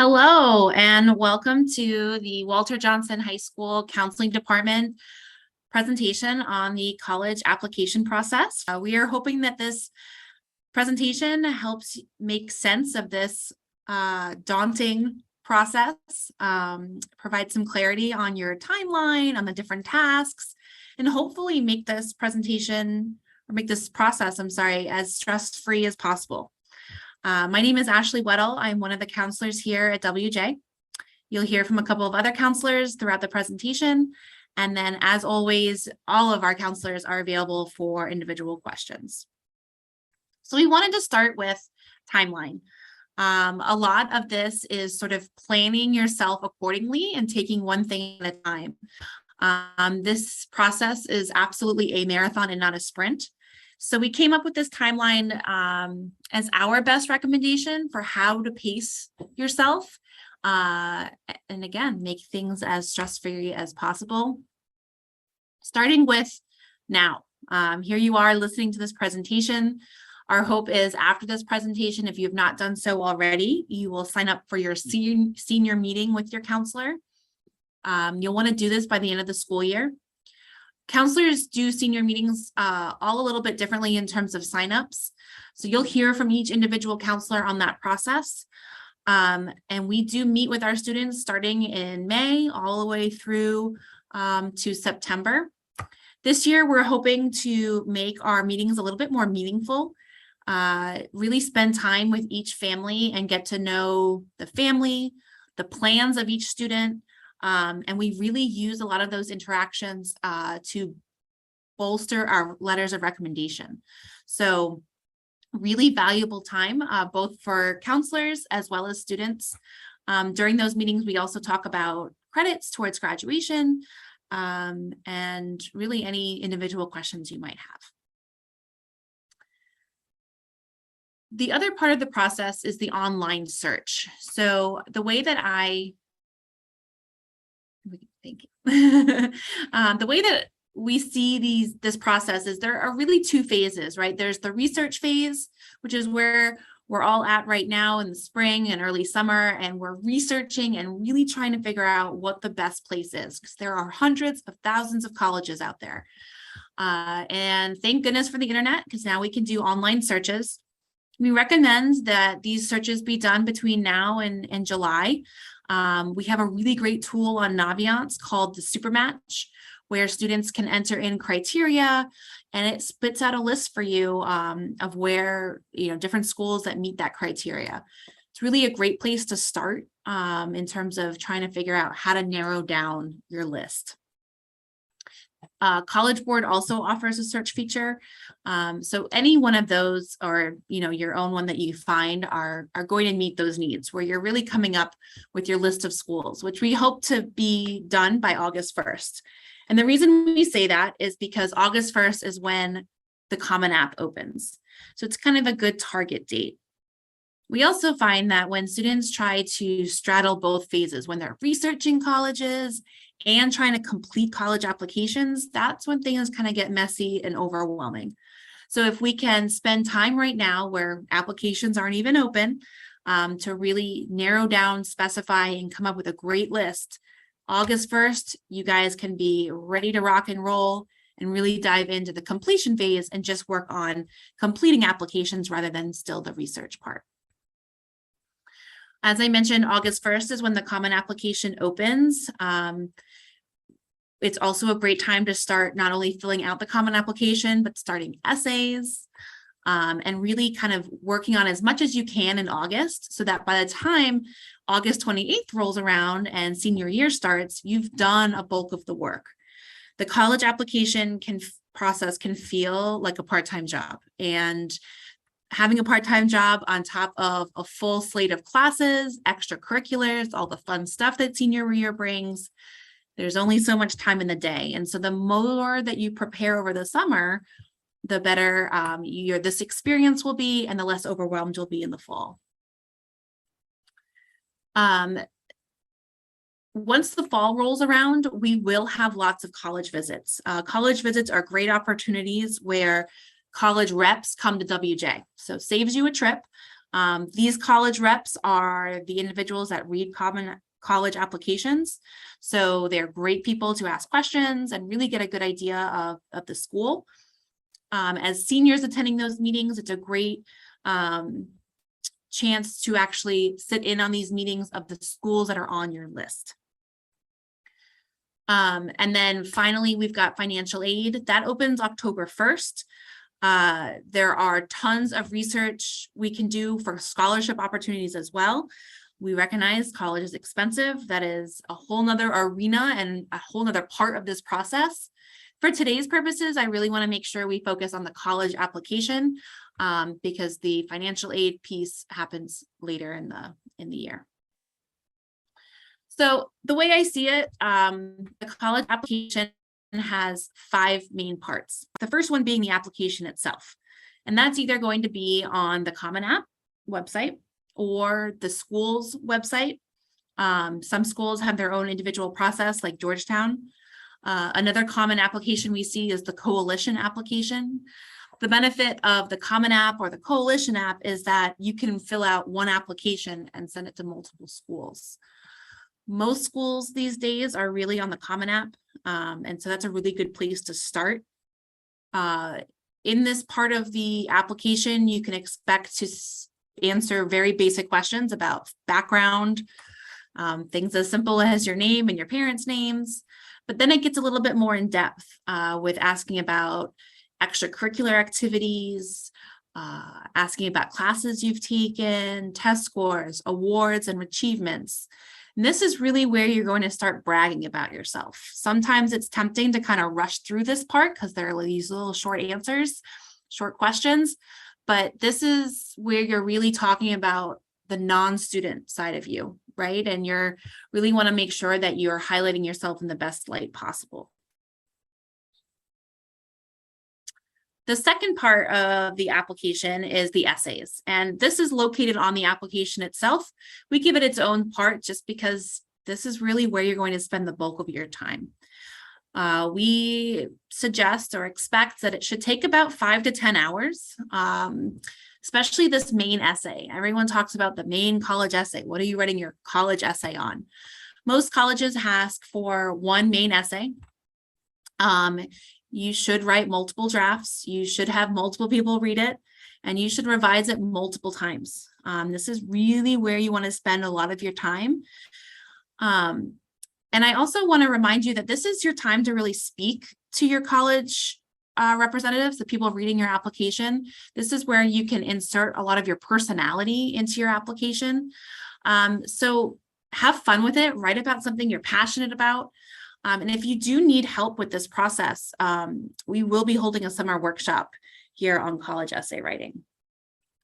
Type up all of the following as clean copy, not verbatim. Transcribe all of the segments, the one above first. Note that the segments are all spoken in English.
Hello, and welcome to the Walter Johnson High School Counseling Department presentation on the college application process. We are hoping that this presentation helps make sense of this daunting process, provide some clarity on your timeline, on the different tasks, and hopefully make this presentation or make this process, as stress-free as possible. My name is Ashley Weddle. I'm one of the counselors here at WJ. You'll hear from a couple of other counselors throughout the presentation. And then, as always, all of our counselors are available for individual questions. So we wanted to start with timeline. A lot of this is sort of planning yourself accordingly and taking one thing at a time. This process is absolutely a marathon and not a sprint. So we came up with this timeline as our best recommendation for how to pace yourself. And again, make things as stress-free as possible. Starting with now. Here you are listening to this presentation. Our hope is after this presentation, if you have not done so already, you will sign up for your senior meeting with your counselor. You'll want to do this by the end of the school year. Counselors do senior meetings all a little bit differently in terms of signups. So you'll hear from each individual counselor on that process. And we do meet with our students starting in May all the way through to September. This year, we're hoping to make our meetings a little bit more meaningful, really spend time with each family and get to know the family, the plans of each student. And we really use a lot of those interactions to bolster our letters of recommendation. So really valuable time, both for counselors as well as students. During those meetings, we also talk about credits towards graduation and really any individual questions you might have. The other part of the process is the online search. So the way that Thank you. The way that we see this process is there are really two phases, right? There's the research phase, which is where we're all at right now in the spring and early summer, and we're researching and really trying to figure out what the best place is, because there are hundreds of thousands of colleges out there. And thank goodness for the internet, because now we can do online searches. We recommend that these searches be done between now and July. We have a really great tool on Naviance called the Supermatch, where students can enter in criteria and it spits out a list for you of where, different schools that meet that criteria. It's really a great place to start in terms of trying to figure out how to narrow down your list. College Board also offers a search feature. So any one of those, or your own one that you find are going to meet those needs, where you're really coming up with your list of schools, which we hope to be done by August 1st. And the reason we say that is because August 1st is when the Common App opens. So it's kind of a good target date. We also find that when students try to straddle both phases, when they're researching colleges and trying to complete college applications, that's when things kind of get messy and overwhelming. So if we can spend time right now where applications aren't even open to really narrow down, specify, and come up with a great list, August 1st, you guys can be ready to rock and roll and really dive into the completion phase and just work on completing applications rather than still the research part. As I mentioned, August 1st is when the Common Application opens. It's also a great time to start not only filling out the Common Application, but starting essays and really kind of working on as much as you can in August, so that by the time August 28th rolls around and senior year starts, you've done a bulk of the work. The college application process can feel like a part-time job, and having a part-time job on top of a full slate of classes, extracurriculars, all the fun stuff that senior year brings, there's only so much time in the day. And so the more that you prepare over the summer, the better this experience will be and the less overwhelmed you'll be in the fall. Once the fall rolls around, we will have lots of college visits. College visits are great opportunities where college reps come to WJ. So saves you a trip. These college reps are the individuals that read common college applications. So they're great people to ask questions and really get a good idea of the school. As seniors attending those meetings, it's a great chance to actually sit in on these meetings of the schools that are on your list. And then finally, we've got financial aid that opens October 1st. There are tons of research we can do for scholarship opportunities as well. We recognize college is expensive. That is a whole nother arena and a whole nother part of this process. For today's purposes, I really want to make sure we focus on the college application because the financial aid piece happens later in the year. So the way I see it, the college application has 5 main parts. The first one being the application itself. And that's either going to be on the Common App website or the school's website. Some schools have their own individual process, like Georgetown. Another common application we see is the Coalition application. The benefit of the Common App or the Coalition app is that you can fill out one application and send it to multiple schools. Most schools these days are really on the Common App, and so that's a really good place to start. In this part of the application, you can expect to answer very basic questions about background, things as simple as your name and your parents' names, but then it gets a little bit more in depth with asking about extracurricular activities, asking about classes you've taken, test scores, awards, and achievements. And this is really where you're going to start bragging about yourself. Sometimes it's tempting to kind of rush through this part because there are these little short answers, short questions, but this is where you're really talking about the non-student side of you, right? And you're really want to make sure that you're highlighting yourself in the best light possible. The second part of the application is the essays, and this is located on the application itself. We give it its own part just because this is really where you're going to spend the bulk of your time. We suggest or expect that it should take about 5 to 10 hours, especially this main essay. Everyone talks about the main college essay. What are you writing your college essay on? Most colleges ask for one main essay. You should write multiple drafts. You should have multiple people read it, and you should revise it multiple times. This is really where you want to spend a lot of your time. And I also want to remind you that this is your time to really speak to your college representatives, the people reading your application. This is where you can insert a lot of your personality into your application. So have fun with it. Write about something you're passionate about. And if you do need help with this process, we will be holding a summer workshop here on college essay writing.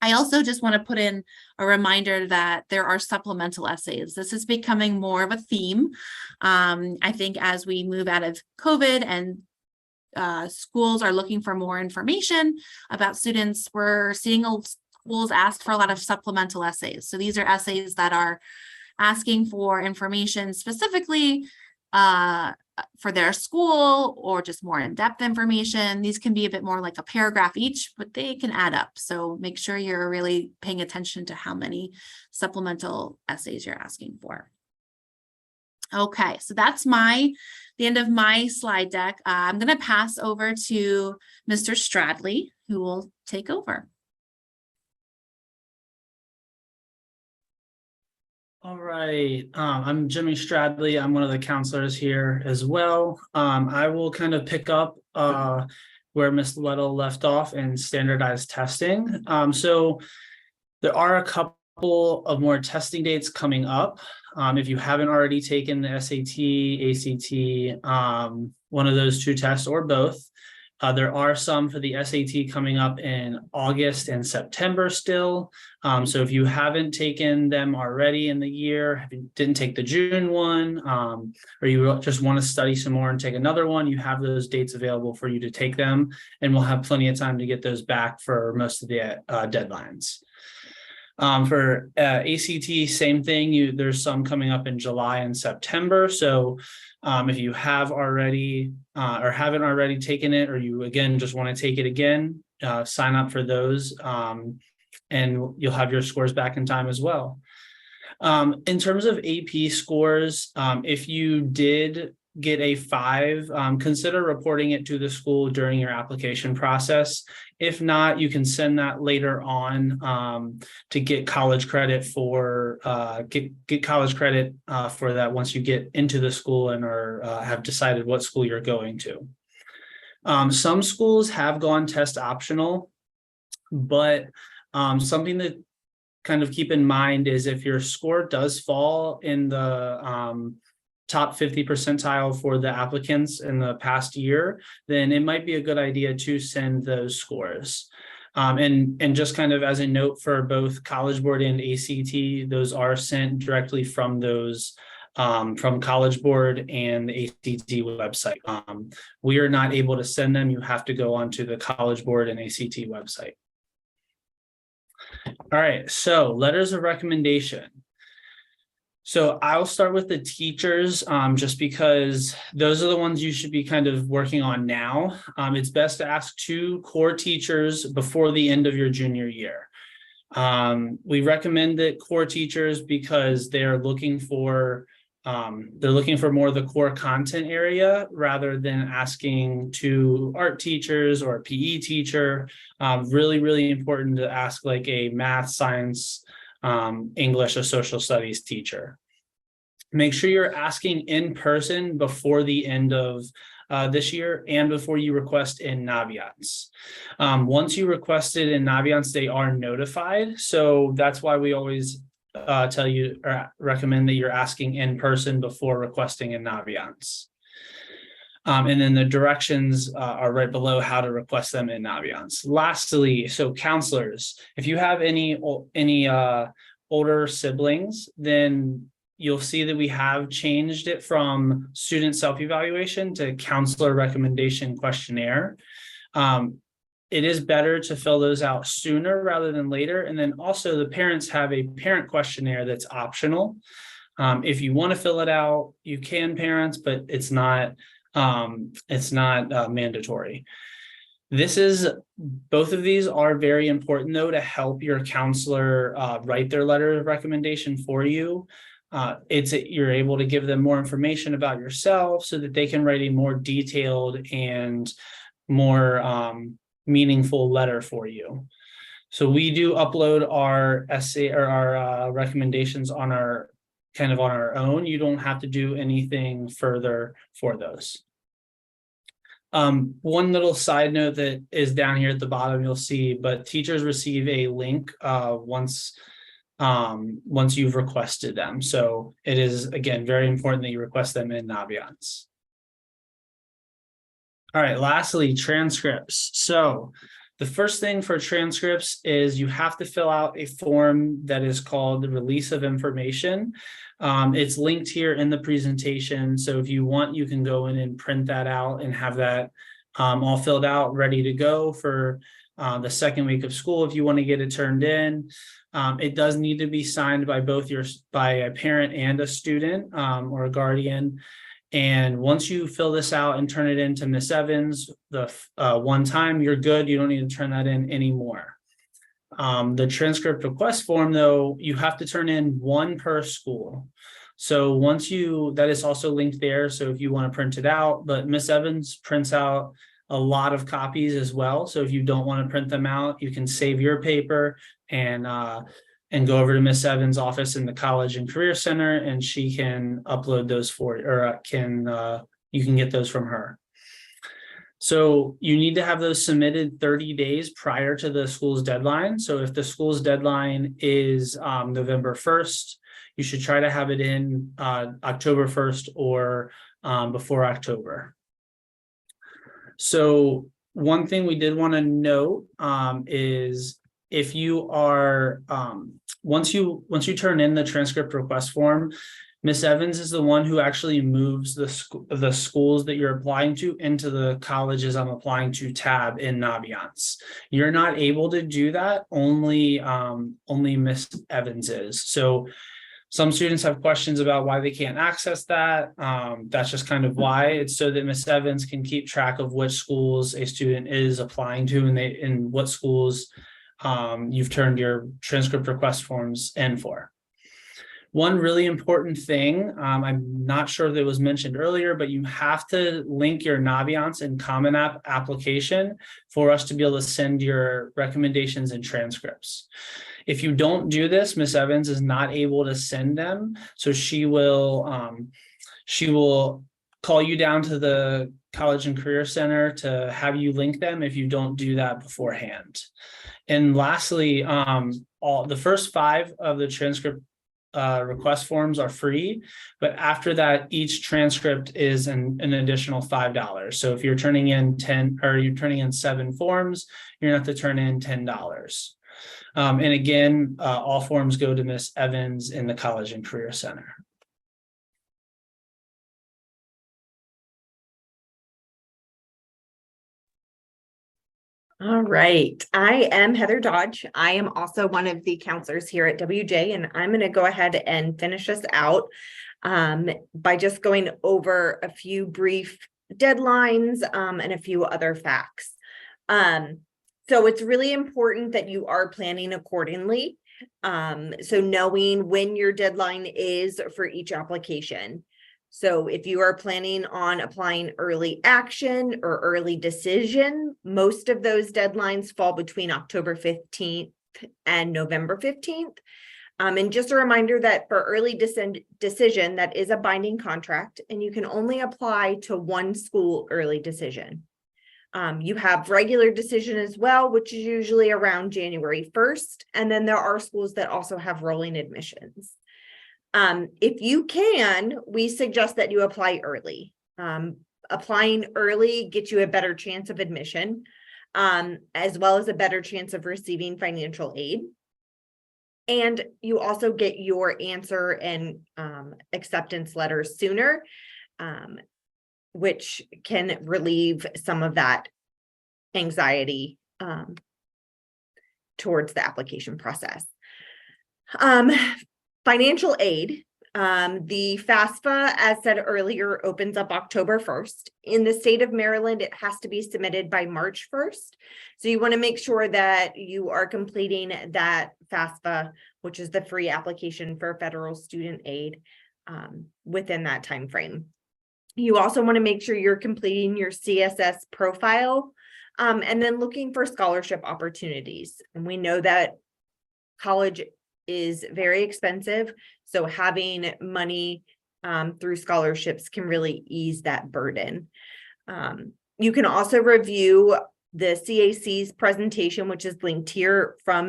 I also just want to put in a reminder that there are supplemental essays. This is becoming more of a theme. I think as we move out of COVID and schools are looking for more information about students, we're seeing schools ask for a lot of supplemental essays. So these are essays that are asking for information specifically for their school or just more in-depth information. These can be a bit more like a paragraph each, but they can add up. So make sure you're really paying attention to how many supplemental essays you're asking for. Okay, so that's the end of my slide deck. I'm going to pass over to Mr. Stradley, who will take over. All right, I'm Jimmy Stradley. I'm one of the counselors here as well. I will kind of pick up where Ms. Lettle left off in standardized testing. So there are a couple of more testing dates coming up. If you haven't already taken the SAT, ACT, one of those 2 tests or both, there are some for the SAT coming up in August and September still. So if you haven't taken them already in the year, if you didn't take the June one, or you just want to study some more and take another one, you have those dates available for you to take them, and we'll have plenty of time to get those back for most of the deadlines. For ACT, same thing. There's some coming up in July and September. So if you have already or haven't already taken it, or you again just want to take it again, sign up for those. and you'll have your scores back in time as well. In terms of AP scores, if you did get a 5, consider reporting it to the school during your application process. If not, you can send that later on to get college credit for get college credit for that once you get into the school and or have decided what school you're going to. Some schools have gone test optional, but something that kind of keep in mind is if your score does fall in the top 50 percentile for the applicants in the past year, then it might be a good idea to send those scores. And just kind of as a note for both College Board and ACT, those are sent directly from those from College Board and the ACT website. We are not able to send them. You have to go onto the College Board and ACT website. All right, so letters of recommendation. So I'll start with the teachers, just because those are the ones you should be kind of working on now. It's best to ask 2 core teachers before the end of your junior year. We recommend that core teachers because they're looking for more of the core content area rather than asking 2 art teachers or a PE teacher. Really important to ask like a math, science, English, or social studies teacher. Make sure you're asking in person before the end of this year and before you request in Naviance. Once you requested in Naviance, they are notified. So that's why we always tell you or recommend that you're asking in person before requesting in Naviance. And then the directions are right below how to request them in Naviance. Lastly, so counselors, if you have any older siblings, then you'll see that we have changed it from student self-evaluation to counselor recommendation questionnaire. It is better to fill those out sooner rather than later. And then also the parents have a parent questionnaire that's optional. If you want to fill it out, you can, parents, but it's not mandatory. Both of these are very important though to help your counselor write their letter of recommendation for you. You're able to give them more information about yourself so that they can write a more detailed and more meaningful letter for you. So we do upload our essay or our recommendations on our own. You don't have to do anything further for those. One little side note that is down here at the bottom, you'll see, but teachers receive a link once you've requested them. So it is, again, very important that you request them in Naviance. All right, lastly, transcripts. So the first thing for transcripts is you have to fill out a form that is called the release of information. It's linked here in the presentation. So if you want, you can go in and print that out and have that all filled out, ready to go for the second week of school if you want to get it turned in. It does need to be signed by by a parent and a student or a guardian. And once you fill this out and turn it in to Miss Evans, the one time, you're good. You don't need to turn that in anymore. The transcript request form, though, you have to turn in 1 per school. So that is also linked there. So if you want to print it out, but Miss Evans prints out a lot of copies as well. So if you don't want to print them out, you can save your paper and go over to Miss Evans' office in the College and Career Center, and she can upload those for you, or you can get those from her. So you need to have those submitted 30 days prior to the school's deadline. So if the school's deadline is November 1st, you should try to have it in October 1st or before October. So one thing we did want to note is if you are once you turn in the transcript request form, Miss Evans is the one who actually moves the schools that you're applying to into the colleges I'm applying to tab in Naviance. You're not able to do that. Only Miss Evans is. So some students have questions about why they can't access that. That's just kind of why. It's so that Miss Evans can keep track of which schools a student is applying to and what schools you've turned your transcript request forms in for. One really important thing, I'm not sure if it was mentioned earlier, but you have to link your Naviance and Common App application for us to be able to send your recommendations and transcripts. If you don't do this, Ms. Evans is not able to send them. So she will call you down to the College and Career Center to have you link them if you don't do that beforehand. And lastly, all the first 5 of the transcript request forms are free, but after that, each transcript is an additional $5. So if you're turning in 10 or you're turning in 7 forms, you're gonna have to turn in $10. And again, all forms go to Miss Evans in the College and Career Center. All right, I am Heather Dodge. I am also one of the counselors here at WJ, and I'm going to go ahead and finish us out by just going over a few brief deadlines and a few other facts. So it's really important that you are planning accordingly. So knowing when your deadline is for each application. So if you are planning on applying early action or early decision, most of those deadlines fall between October 15th and November 15th. And just a reminder that for early decision, that is a binding contract, and you can only apply to one school early decision. You have regular decision as well, which is usually around January 1st. And then there are schools that also have rolling admissions. If you can, we suggest that you apply early. Applying early gets you a better chance of admission, as well as a better chance of receiving financial aid. And you also get your answer and acceptance letters sooner, which can relieve some of that anxiety towards the application process. Financial aid, the FAFSA, as said earlier, opens up October 1st. In the state of Maryland, it has to be submitted by March 1st. So you want to make sure that you are completing that FAFSA, which is the free application for federal student aid, within that time frame. You also want to make sure you're completing your CSS profile, and then looking for scholarship opportunities. And we know that college is very expensive, so having money through scholarships can really ease that burden. You can also review the CAC's presentation, which is linked here from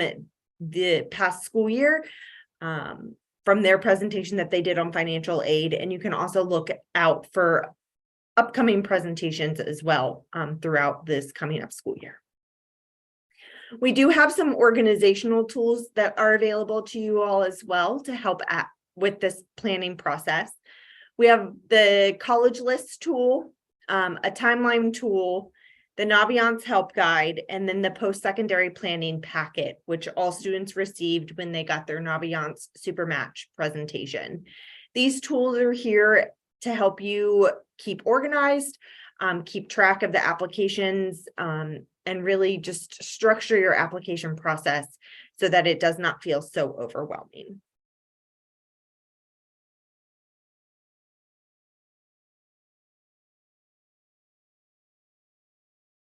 the past school year, from their presentation that they did on financial aid, and you can also look out for upcoming presentations as well throughout this coming up school year. We do have some organizational tools that are available to you all as well to help with this planning process. We have the college list tool, a timeline tool, the Naviance help guide, and then the post-secondary planning packet, which all students received when they got their Naviance Supermatch presentation. These tools are here to help you keep organized, keep track of the applications, and really just structure your application process so that it does not feel so overwhelming.